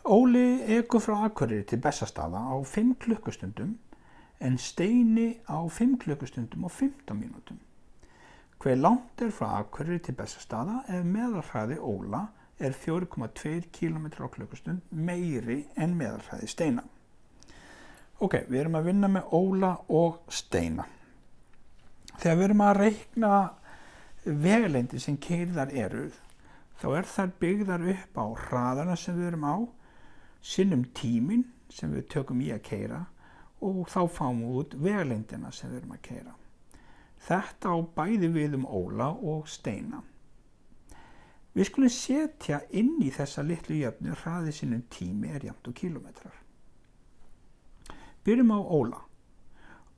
Óli ekur frá Akureyri til Bessastaða á 5 klukkustundum en Steini á 5 klukkustundum og 15 mínútum. Hve langt frá Akureyri til Bessastaða ef meðalhraði Óla 4,2 km á klukkustund meiri en meðalhraði Steina. Ok, við erum að vinna með Óla og Steina. Þegar við erum að reikna vegalengdir sem keyrðar eru, þá þær byggðar upp á hraðana sem við erum á, sinnum tíminn sem við tökum í að keyra og þá fáum við út vegalengdina sem við erum að keyra. Þetta á bæði við Óla og Steina. Við skulum setja inn í þessa litlu jöfnu hraði sinnum tími jafnt og kílómetrar. Byrjum á Óla.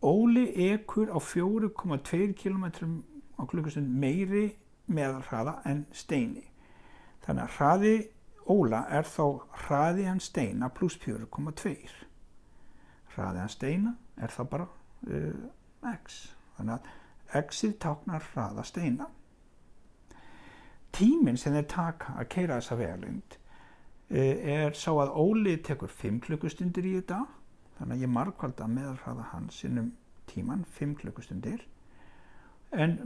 Óli ekur á 4,2 km á klukkustund meiri meðalhraða en Steini. Þannig að hraði Óla þá hraði hans Steina pluss 4,2. Hraði hans Steina þá bara x. Þannig að x-ið táknar hraða Steina. Tíminn sem þeir taka að keyra þessa vegalengd sá að Óli tekur 5 klukkustundir í þetta. Þannig að ég margfalda meðalhraða hans sinnum tíman 5 klukkustundir. En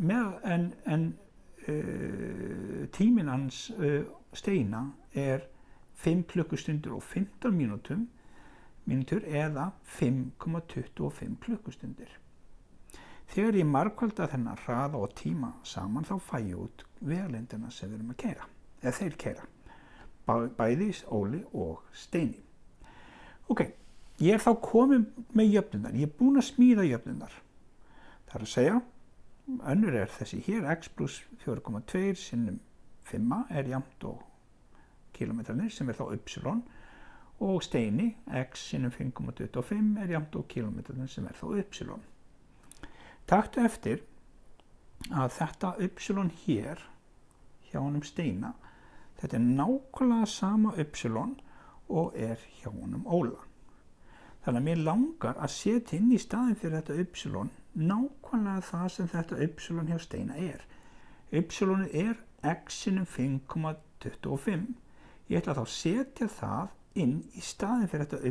tíminn hans Steina 5 klukkustundir og 15 mínútur eða 5,25 klukkustundir. Þegar ég margfalda þennan hraða og tíma saman þá fæ ég út vegalengdina sem við erum að keyra, eða þeir keyra, bæði Óli og Steini. Ok, ég þá komin með jöfnurnar, ég búinn að smíða jöfnurnar. Það að segja, önnur þessi hér, x pluss 4,2 sinnum 5 jafnt og kílómetrarnir sem þá y og Steini, x sinnum 5,25 jafnt og kílómetrarnir sem þá y. Taktu eftir að þetta y hér hjá honum Steina, þetta nákvæmlega sama y og hjá honum Óla. Þannig að mér langar að setja inn í staðinn fyrir þetta y nákvæmlega það sem þetta y hjá Steina y x sinnum 5,25. Ég ætla þá að setja það inn í staðinn fyrir þetta y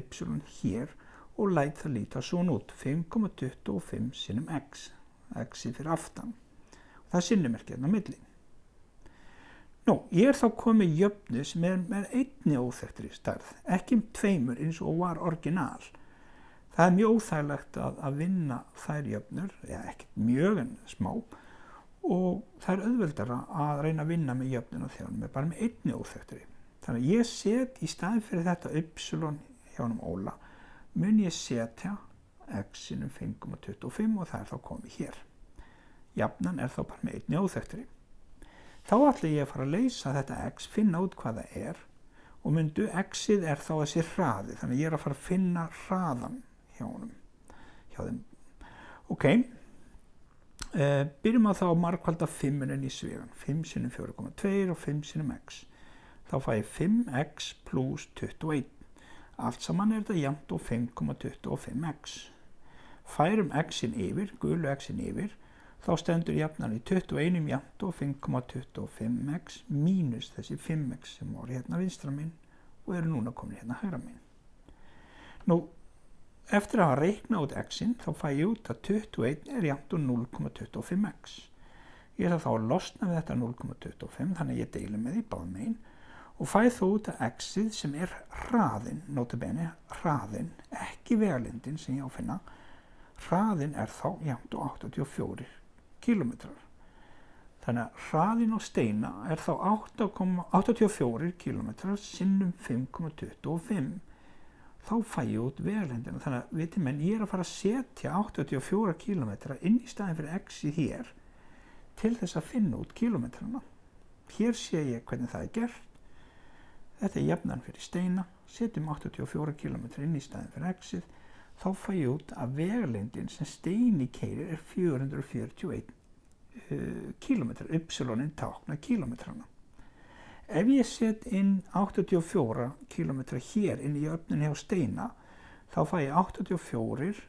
hér og læt það líta svona út, 5,25 sinnum x, x-ið fyrir aftan. Það sinnumerkið á milli. Nú, ég þá komið jöfnu sem með einni óþekktri stærð, ekki 2 eins og var orginal. Það mjög óþægilegt að vinna þær jöfnur, ekkert mjög en smá, og það auðveldara að reyna að vinna með jöfnuna þegar hann bara með einni óþekktri. Þannig að ég set í staðinn fyrir þetta y hjá honum Óla, mun ég setja x sinnum 5,25 og það þá komið hér. Jafnan þá bara með einni óþekktri. Þá ætla ég að fara að leysa þetta x, finna út hvað það og myndu x-ið þá þessi hraði, þannig að ég að fara að finna hraðan hjá honum, hjá þeim. Ok, byrjum að þá margfalda 5 í svigan, 5 sinnum 4,2 og 5 sinnum x. Þá fæ ég 5x pluss 21. Allt saman þetta jafnt og 5,25x. Færum x-in yfir, gulu x-in yfir, þá stendur jafnan í 21 jafnt og 5,25x mínus þessi 5x sem voru hérna vinstra minn og núna komin hérna hægra minn. Nú, eftir að hafa reiknað út x-in, þá fæ ég út að 21 jafnt og 0,25x. Ég ætla þá að losna við þetta 0,25, þannig að ég deili með því báðum megin og fæ þó út að x-ið sem hraðinn, notabene hraðinn, ekki vegalengdin sem ég áfinna, hraðinn þá jafnt og 84 kílómetrar. Þannig að hraðinn á Steina þá 84 kílómetrar sinnum 5,25. Þá fæ ég út vegalengdina. Þannig að viti menn, ég að fara að setja 84 kílómetra inn í staðinn fyrir x-ið hér til þess að finna út kílómetrana. Hér sé ég hvernig það gert. Þetta jafnan fyrir Steina, setjum 84 km inn í staðinn fyrir x-ið, þá fæ ég út að vegalengdin sem Steini keyrir 441 km, y-inn táknar kílómetrana. Ef ég set inn 84 km hér inn í jöfnunni hjá Steina, þá fæ ég 84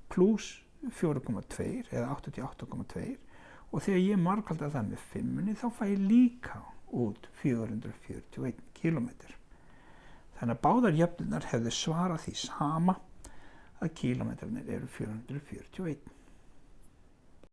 pluss 4,2 eða 88,2 og þegar ég margfalda það með 5 þá fæ ég líka út 441 km. Þannig að báðar jöfnurnar hefðu svarað því sama að kílómetrarnir eru 441.